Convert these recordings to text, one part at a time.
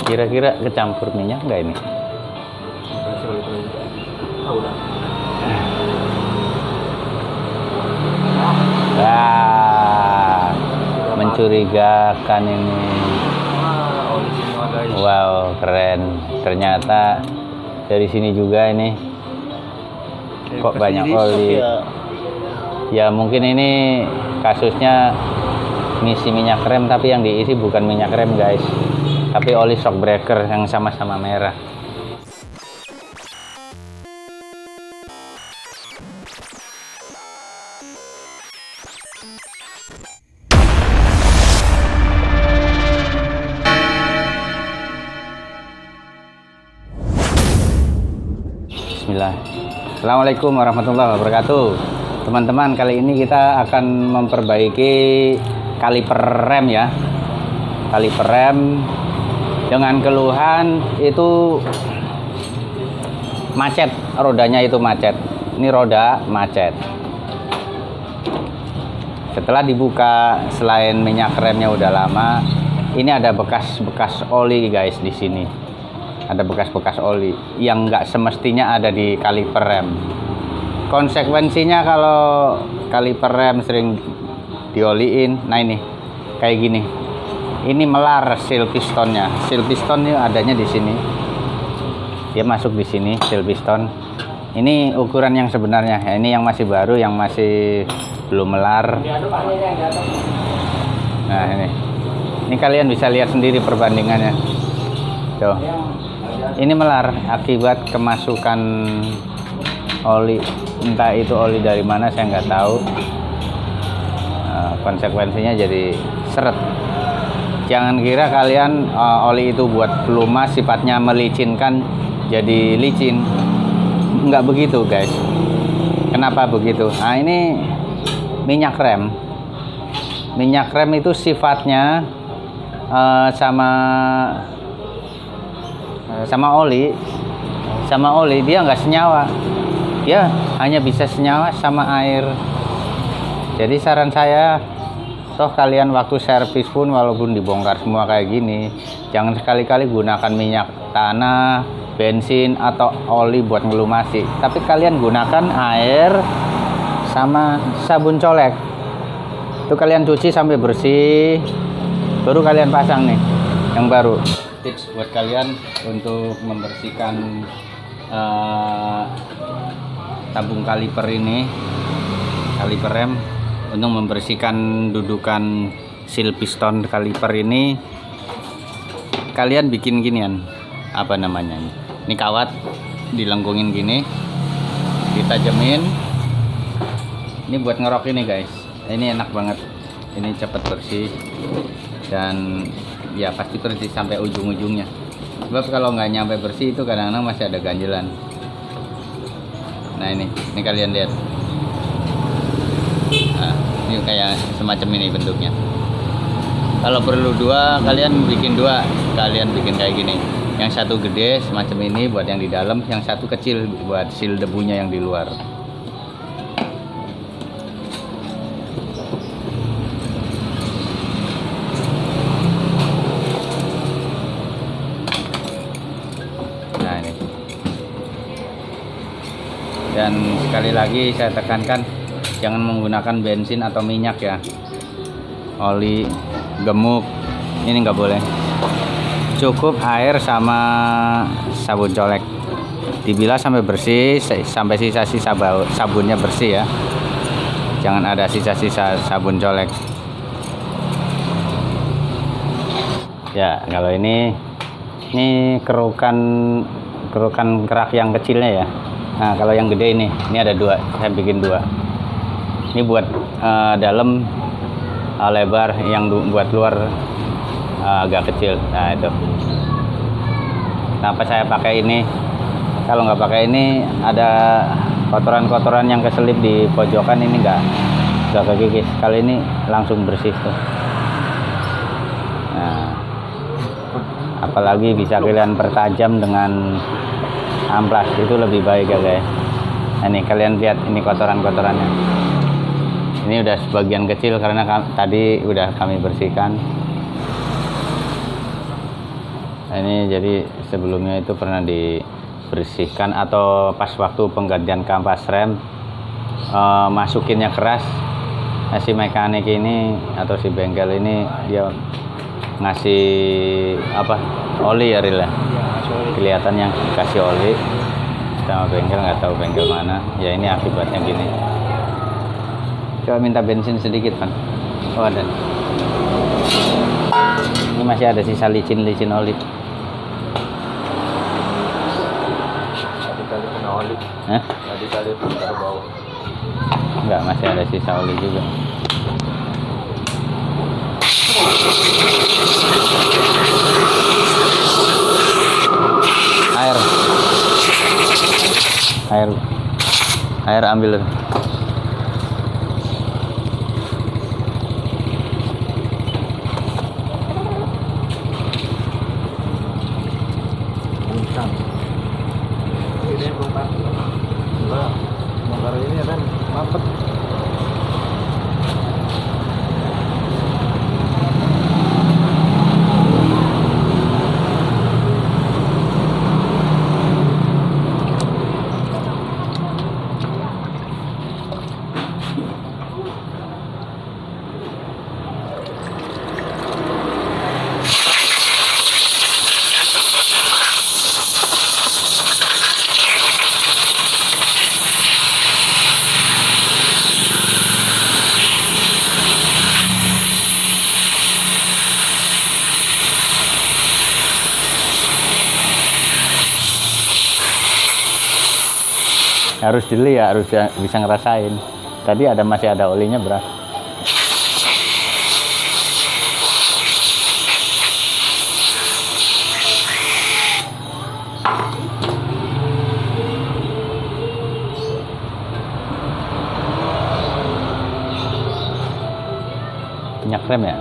Kira-kira kecampur minyak nggak ini? Wah, mencurigakan ini. Wow, keren. Ternyata dari sini juga ini. Kok banyak oli? Ya mungkin ini kasusnya ngisi minyak rem, tapi yang diisi bukan minyak rem guys, tapi oli shock breaker yang sama-sama merah. Bismillah. Assalamualaikum warahmatullahi wabarakatuh. Teman-teman, kali ini kita akan memperbaiki kaliper rem ya. Kaliper rem dengan keluhan itu macet, rodanya itu macet. Ini roda macet. Setelah dibuka, selain minyak remnya udah lama, ini ada bekas-bekas oli guys di sini. Ada bekas-bekas oli yang nggak semestinya ada di kaliper rem. Konsekuensinya kalau kaliper rem sering dioliin, nah ini kayak gini. Ini melar seal pistonnya. Seal pistonnya adanya di sini. Dia masuk di sini seal piston. Ini ukuran yang sebenarnya. Ya, ini yang masih baru, yang masih belum melar. Nah ini. Ini kalian bisa lihat sendiri perbandingannya. Tuh. Ini melar akibat kemasukan oli, entah itu oli dari mana saya nggak tahu. Konsekuensinya jadi seret. Jangan kira kalian oli itu buat pelumas sifatnya melicinkan jadi licin, nggak begitu guys. Kenapa begitu? Nah ini minyak rem itu sifatnya sama oli dia nggak senyawa, dia hanya bisa senyawa sama air. Jadi saran saya, toh kalian waktu servis pun walaupun dibongkar semua kayak gini, jangan sekali-kali gunakan minyak tanah, bensin atau oli buat ngelumasi, tapi kalian gunakan air sama sabun colek. Itu kalian cuci sampai bersih, baru kalian pasang nih yang baru. Tips buat kalian untuk membersihkan tabung kaliper ini, kaliper rem, untuk membersihkan dudukan seal piston kaliper ini, kalian bikin ginian, apa namanya ini kawat, dilengkungin gini, ditajemin. Ini buat ngerok ini guys, ini enak banget, ini cepet bersih dan ya pasti bersih sampai ujung-ujungnya. Sebab kalau nggak nyampe bersih itu kadang-kadang masih ada ganjelan. Nah ini kalian lihat. Nah, ini kayak semacam ini bentuknya. Kalau perlu dua, kalian bikin dua. Kalian bikin kayak gini. Yang satu gede semacam ini buat yang di dalam, yang satu kecil buat seal debunya yang di luar. Dan sekali lagi saya tekankan, jangan menggunakan bensin atau minyak ya, oli, gemuk, ini nggak boleh. Cukup air sama sabun colek, dibilas sampai bersih, sampai sisa-sisa sabunnya bersih ya, jangan ada sisa-sisa sabun colek ya. Kalau ini kerukan kerak yang kecilnya ya. Nah kalau yang gede ini ada dua, saya bikin dua. Ini buat dalam lebar, yang buat luar agak kecil. Nah itu. Kenapa saya pakai ini? Kalau nggak pakai ini ada kotoran-kotoran yang keselip di pojokan, ini nggak kekikis. Kali ini langsung bersih tuh. Nah, apalagi bisa kalian pertajam dengan amplas, itu lebih baik ya guys. Nah, ini kalian lihat, ini kotoran-kotorannya. Ini udah sebagian kecil karena tadi udah kami bersihkan. Ini jadi sebelumnya itu pernah dibersihkan atau pas waktu penggantian kampas rem masukinnya keras. Nah, si mekanik ini atau si bengkel ini dia ngasih apa, oli ya Ril ya? Kelihatan yang kasih oli sama bengkel, nggak tahu bengkel mana ya. Ini akibatnya gini. Coba minta bensin sedikit kan. Oh ada, ini masih ada sisa licin oli. Tadi kali kena oli. Hah? Tadi kali taruh bawah. Enggak, masih ada sisa oli juga. Air ambil. Ini bongkar. Enggak. Bongkar ini kan mampet. Harus dili ya, harus bisa ngerasain. Tadi masih ada olinya beras. Minyak rem ya?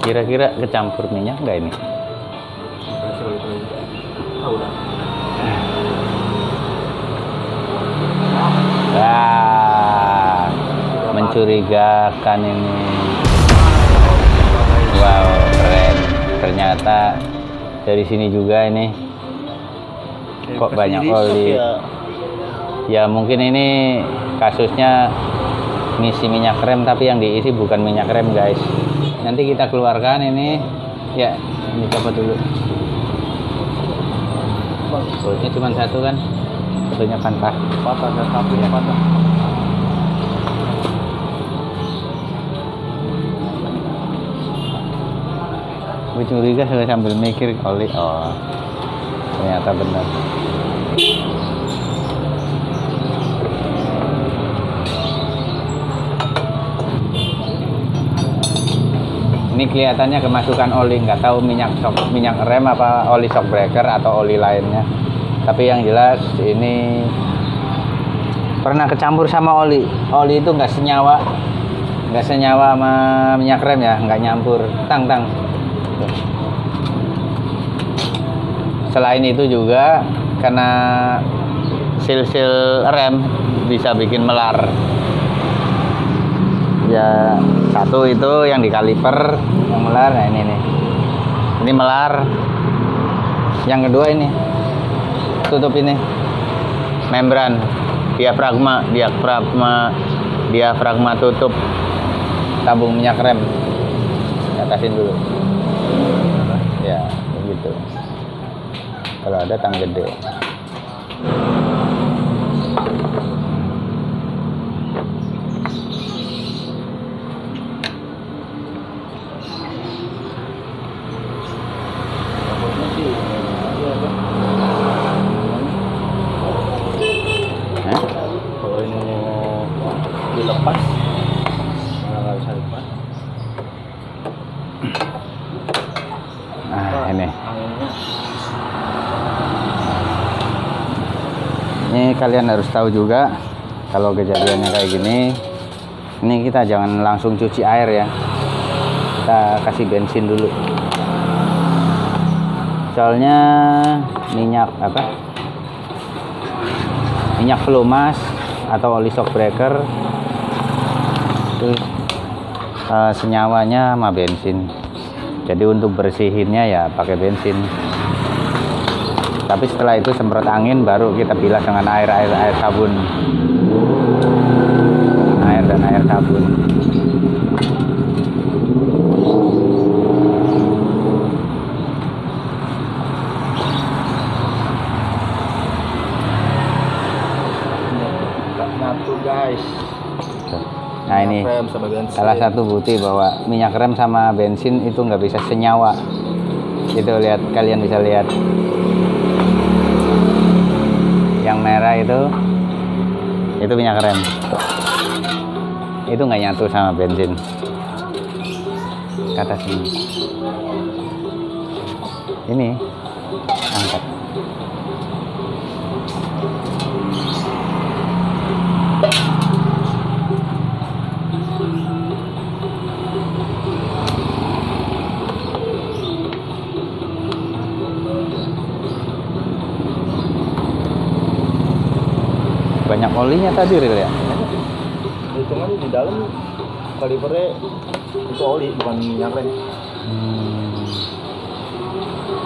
Kira-kira kecampur minyak nggak ini? Wah, mencurigakan ini. Wow, keren. Ternyata dari sini juga ini. Kok banyak oli? Ya mungkin ini kasusnya ngisi minyak rem tapi yang diisi bukan minyak rem guys. Nanti kita keluarkan ini. Ya, ini coba dulu. Boltnya cuma satu kan, satunya patah. Patah dan satunya patah. Gue curiga sambil mikir oli. Oh, ternyata benar. Ini kelihatannya kemasukan oli, nggak tahu minyak rem apa oli shock breaker atau oli lainnya. Tapi yang jelas ini pernah kecampur sama oli. Oli itu nggak senyawa sama minyak rem ya, nggak nyampur. Tang. Selain itu juga karena sil-sil rem bisa bikin melar. Ya, satu itu yang di kaliper yang melar. Nah ini melar. Yang kedua ini tutup ini membran diafragma tutup tabung minyak rem. Atasin dulu ya, begitu. Kalau ada tang gede. Dilepas nggak bisa lepas. Nah ini kalian harus tahu juga kalau kejadiannya kayak gini, ini kita jangan langsung cuci air ya, kita kasih bensin dulu. Soalnya minyak pelumas atau oli shock breaker itu senyawanya sama bensin. Jadi untuk bersihinnya ya pakai bensin. Tapi setelah itu semprot angin baru kita bilas dengan air sabun. Air dan air sabun. Nyatu guys. Nah ini Rem sama bensin. salah satu bukti bahwa minyak rem sama bensin itu nggak bisa senyawa. Itu lihat, kalian bisa lihat yang merah itu minyak rem. Itu nggak nyatu sama bensin. Kata sini. Ini angkat. Banyak olinya tadi Ril ya. Hitungan di dalam kalipernya itu oli bukan minyak rem.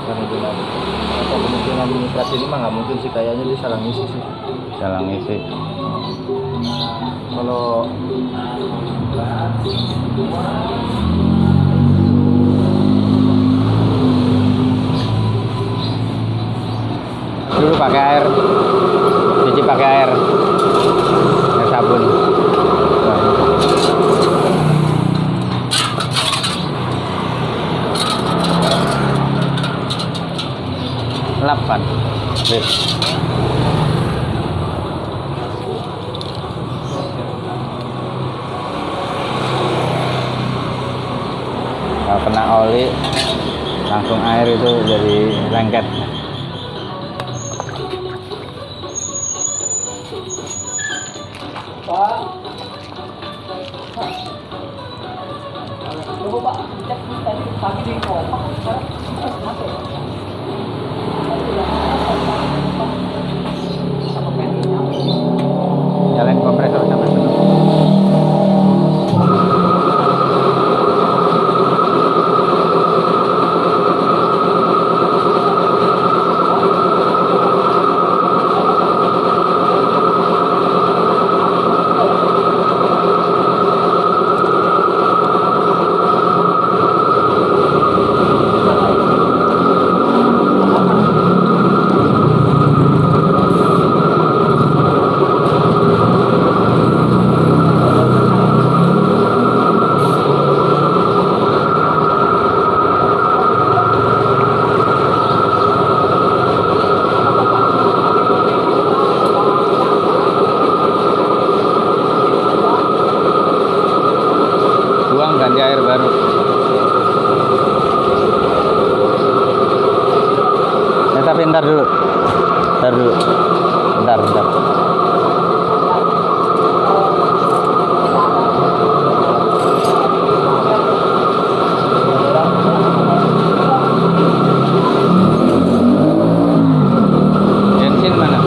Karena itu atau kemungkinan nitrat ini mah nggak mungkin sih, kayaknya dia salah ngisi sih. Salah ngisi. Kalau Dulu pakai air, cuci pakai air sabun. Lapan. Kalau kena oli langsung air itu jadi lengket. Nyalain kompresor sampai penuh. Buang ganti air baru. Ya, tapi ntar dulu. Bentar. Bensin mana?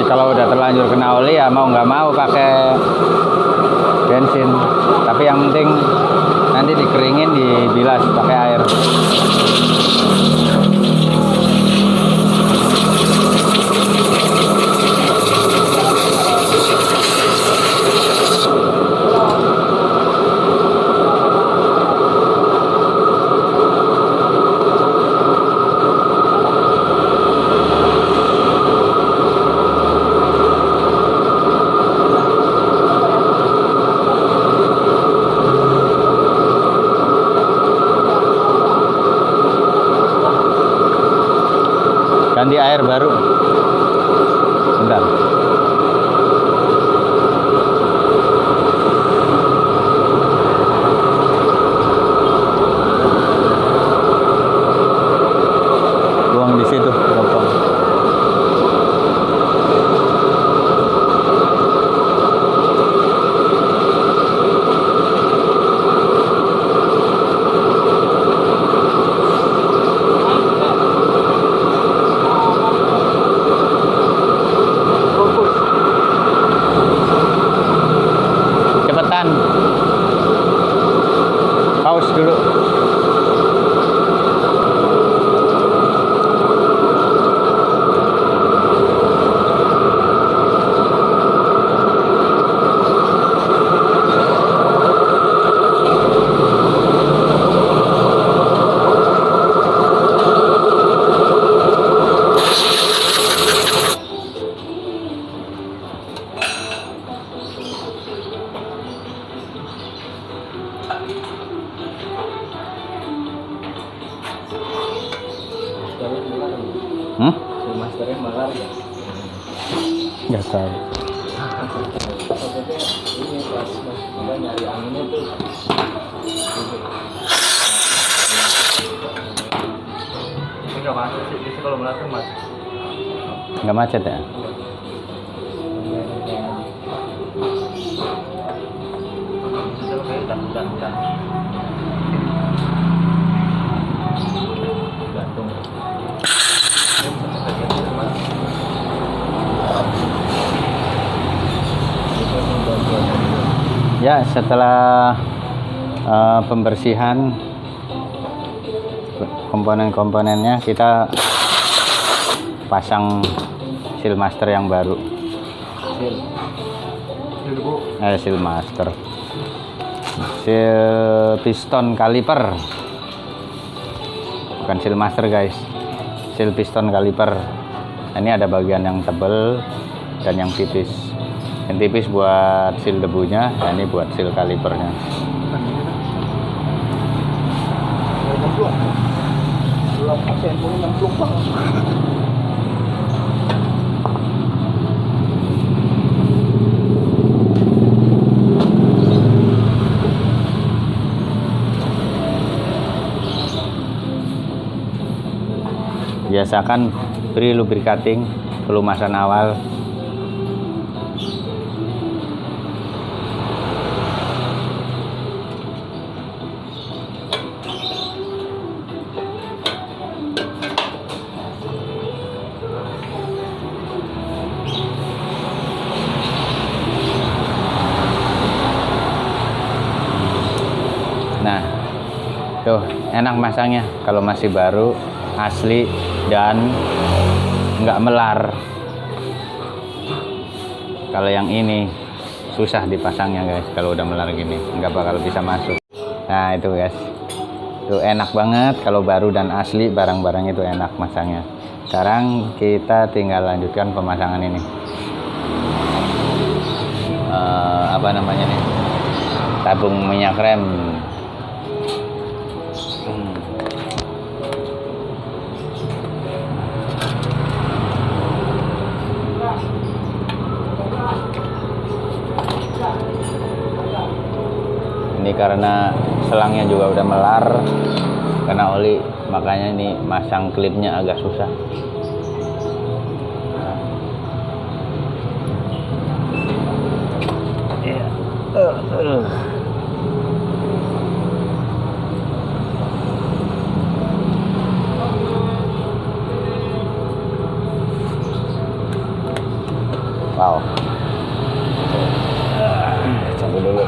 Kalau udah terlanjur kena oli ya mau nggak mau pakai bensin, tapi yang penting nanti dikeringin, dibilas pakai air. Ganti air baru. Bentar. Buang di situ, gampang. Nggak tahu. Ini pas udah nyari anginnya tuh. Ini nggak masuk sih, biasanya kalau melati masuk. Nggak macet ya? Gantung. Ya, setelah pembersihan komponen-komponennya, kita pasang seal master yang baru. Seal master, seal piston kaliper, bukan seal master guys, seal piston kaliper. Ini ada bagian yang tebal dan yang tipis. Yang tipis buat seal debunya, nah ini buat seal kalipernya. Biasakan beri lubricating pelumasan awal. Nah, tuh enak masangnya kalau masih baru, asli, dan nggak melar. Kalau yang ini susah dipasangnya guys, kalau udah melar gini nggak bakal bisa masuk. Nah itu guys, itu enak banget kalau baru dan asli, barang-barang itu enak masangnya. Sekarang kita tinggal lanjutkan pemasangan ini. Apa namanya nih, tabung minyak rem. Ini karena selangnya juga udah melar karena oli, makanya ini masang klipnya agak susah. Wow. Coba dulu.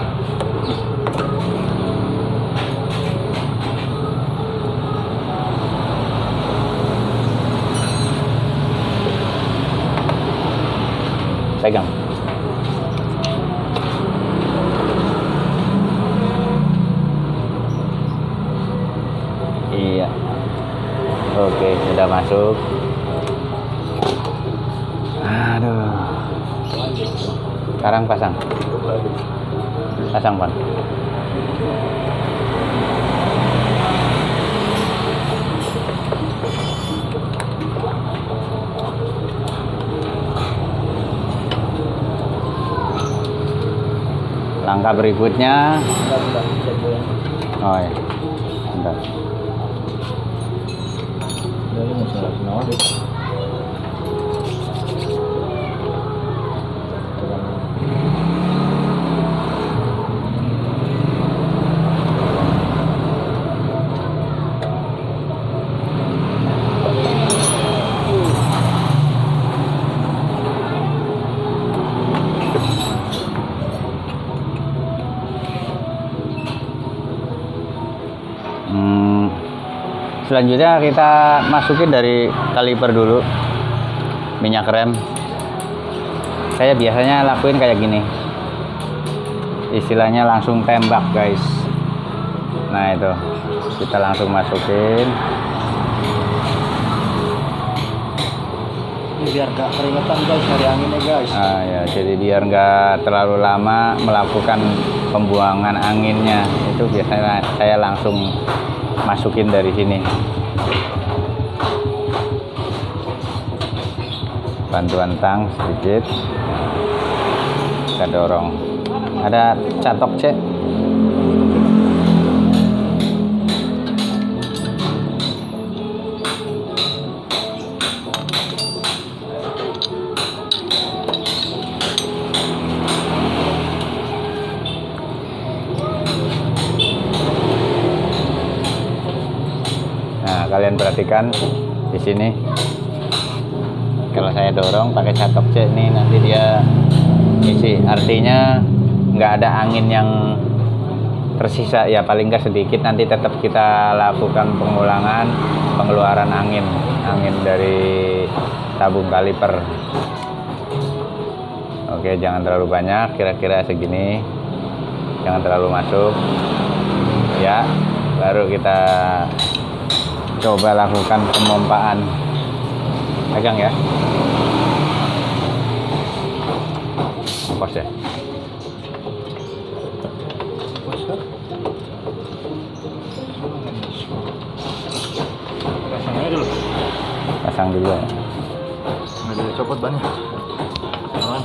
Pegang. Iya. Oke, sudah masuk. Aduh. Sekarang pasang. Pasang, Pan. Langkah berikutnya. Oh ya. Bentar. Selanjutnya kita masukin dari kaliper dulu minyak rem. Saya biasanya lakuin kayak gini, istilahnya langsung tembak guys. Nah itu kita langsung masukin. Ini biar gak keringetan guys, cari anginnya guys. Ah ya, jadi biar nggak terlalu lama melakukan pembuangan anginnya, itu biasanya saya langsung masukin dari sini. bantuan tang sedikit, kita dorong. Ada catok cek. Nah, kalian perhatikan di sini. Kalau saya dorong pakai catok C ini nanti dia isi. Artinya nggak ada angin yang tersisa ya, paling nggak sedikit. Nanti tetap kita lakukan pengulangan pengeluaran angin dari tabung kaliper. Oke, jangan terlalu banyak, kira-kira segini, jangan terlalu masuk ya. Baru kita coba lakukan pemompaan. Pegang ya. Pos ya. Pasang aja dulu. Pasang dulu ya. Nggak boleh copot bannya. Aman.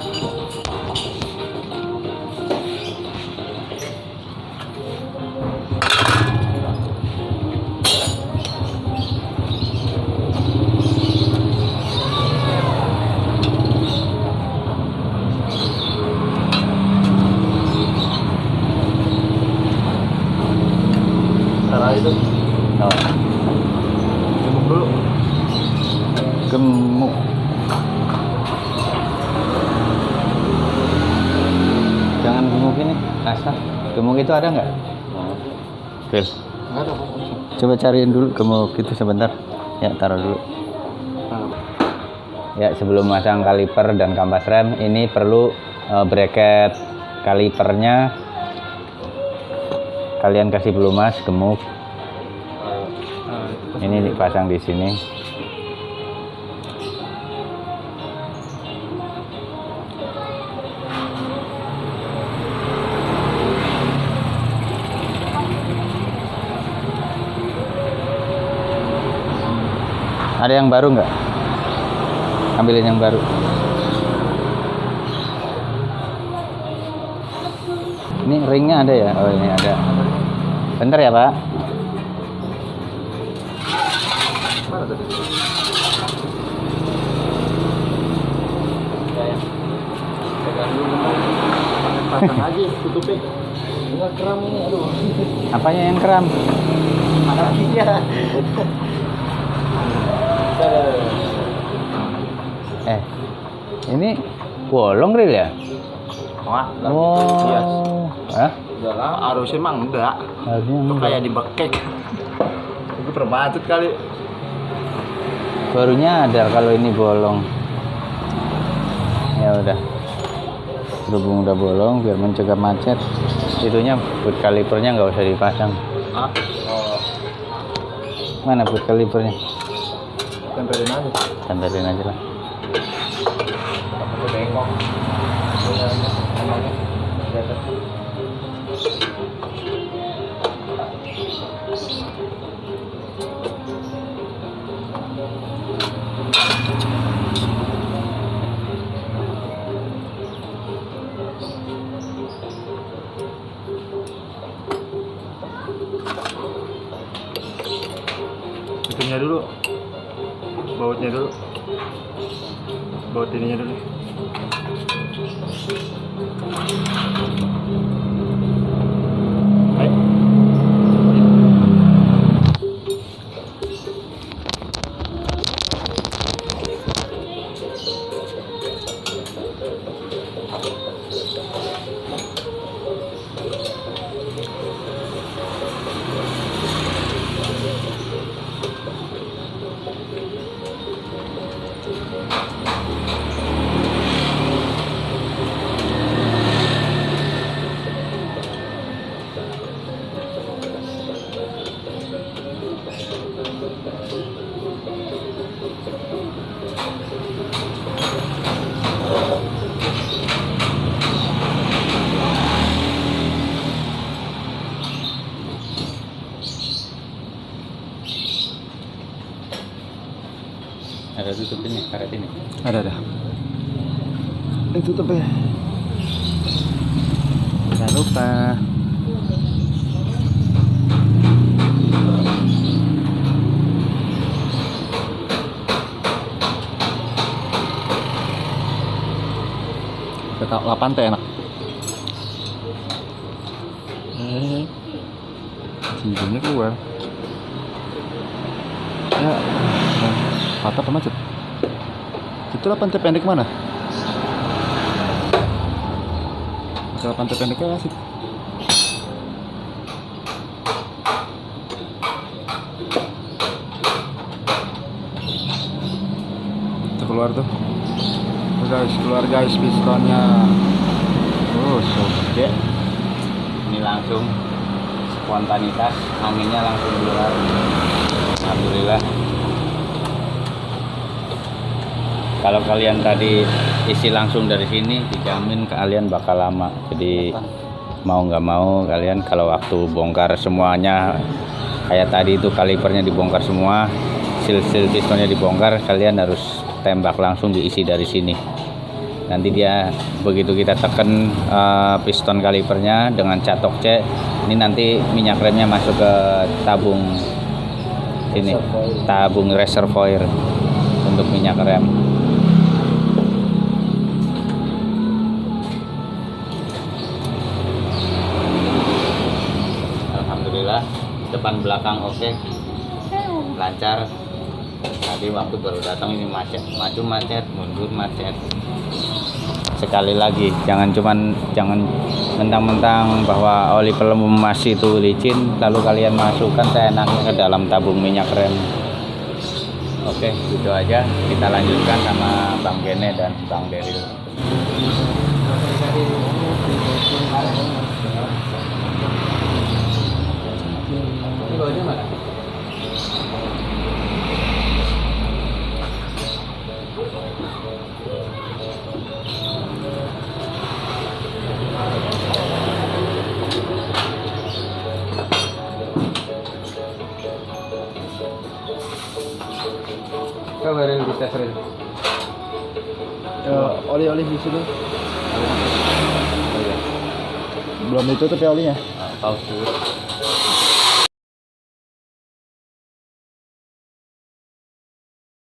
Itu Oh, gemuk dulu. gemuk. Jangan gemuk ini, kasar. Gemuk itu ada nggak? Phil, Nggak ada. coba cariin dulu gemuk itu sebentar. Ya, taruh dulu. Ya, sebelum masang kaliper dan kampas rem, ini perlu bracket kalipernya. Kalian kasih pelumas gemuk. Ini dipasang di sini. Ada yang baru nggak? Ambilin yang baru. Ini ringnya ada ya? Oh, ini ada. Bentar ya, Pak. Mana tadi? Pegang dulu. Pasang aja tutupin. Enggak keram ini, aduh. Apanya yang keram? Apinya. Ini bolong grill ya? Wah, Oh, hah? udah lah, harusnya emang enggak. Harusnya Itu enggak. kayak dibekek. Itu terbatut kali. Baru nyadar kalau ini bolong. Ya udah. Berhubung udah bolong, biar mencegah macet, itunya boot kalipernya nggak usah dipasang. Hah? Oh, Mana boot kalipernya? tempelin aja. Tempelin aja lah. Takutnya bengkok. Emangnya di atas. Itunya dulu, bautnya dulu, baut ininya dulu. Baik. Ada tutupinnya, karet ini. Ada. tutup ya. Jangan lupa. Tetap 8 teh enak. Hidungnya keluar. Ya, patah apa macet? Itu 8 teh pendek mana? Itu 8 teh pendeknya asik. Itu keluar tuh. Guys, keluar guys pistonnya. Oh, so gede. Ini langsung spontanitas, anginnya langsung keluar. Alhamdulillah. Kalau kalian tadi isi langsung dari sini, dijamin kalian bakal lama. Jadi mau nggak mau kalian kalau waktu bongkar semuanya kayak tadi itu kalipernya dibongkar semua, sil-sil pistonnya dibongkar, kalian harus tembak langsung diisi dari sini. Nanti dia begitu kita tekan piston kalipernya dengan catok C, ini nanti minyak remnya masuk ke tabung ini, tabung reservoir untuk minyak rem. Alhamdulillah, depan belakang oke, lancar. Tadi waktu baru datang ini macet, maju macet, mundur macet. Sekali lagi, jangan mentang-mentang bahwa oli pelemas itu licin lalu kalian masukkan seenaknya ke dalam tabung minyak rem. Oke, gitu aja. Kita lanjutkan sama Bang Gene dan Bang Deril. Ini bawahnya mana? Coba Ril, dites Ril. Oli di situ. Oh, iya. Belum ditutup ya olinya. Paus dulu.